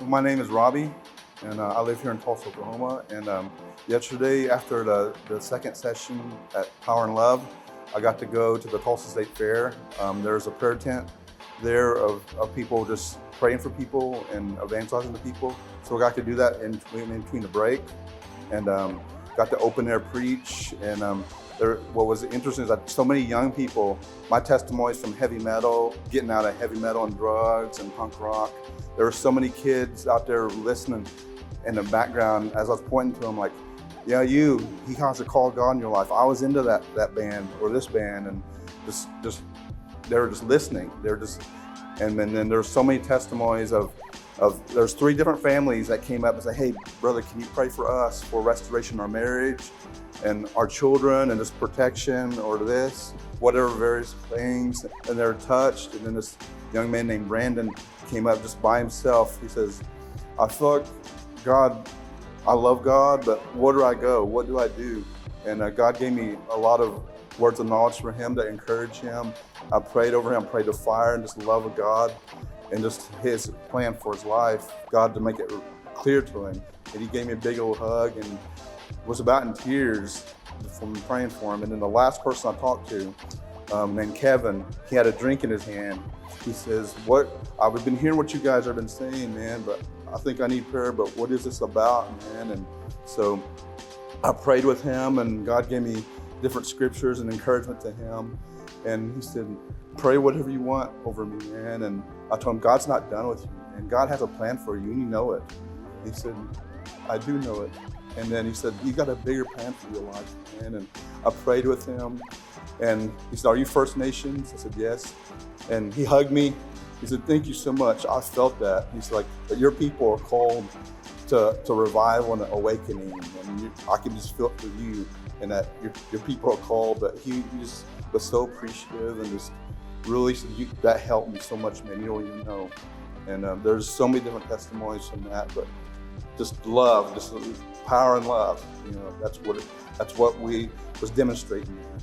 My name is Robbie, and I live here in Tulsa, Oklahoma. And yesterday, after the second session at Power and Love, I got to go to the Tulsa State Fair. There's a prayer tent there of people just praying for people and evangelizing to people. So I got to do that in between the break, and got to open air preach. And what was interesting is that so many young people, my testimonies from heavy metal, getting out of heavy metal and drugs and punk rock. There were so many kids out there listening in the background as I was pointing to them like, yeah, he has a call of God in your life. I was into that band or this band, and just they were just listening. And then there's so many testimonies of there's 3 different families that came up and said, hey, brother, can you pray for us for restoration of our marriage and our children and just protection or this, whatever various things. And they're touched. And then this young man named Brandon came up just by himself. He says, I feel like God, I love God, but where do I go? What do I do? And God gave me a lot of words of knowledge for him to encourage him. I prayed over him, prayed to fire and just the love of God and just his plan for his life, God to make it clear to him. And he gave me a big old hug and was about in tears from praying for him. And then the last person I talked to, named Kevin, he had a drink in his hand. He says, I've been hearing what you guys have been saying, man, but I think I need prayer, but what is this about, man? And so I prayed with him, and God gave me different scriptures and encouragement to him. And he said, pray whatever you want over me, man. And I told him, God's not done with you, and God has a plan for you, and you know it. He said, I do know it. And then he said, you got a bigger plan for your life, man. And I prayed with him, and he said, are you First Nations? I said, yes. And he hugged me. He said, thank you so much. I felt that. He's like, but your people are called to revival and awakening. And I can just feel it for you, and that your people are called. But he just was so appreciative and just really said, that helped me so much, man. You don't even know. And there's so many different testimonies from that, but just love, just power and love. You know, that's what we was demonstrating there.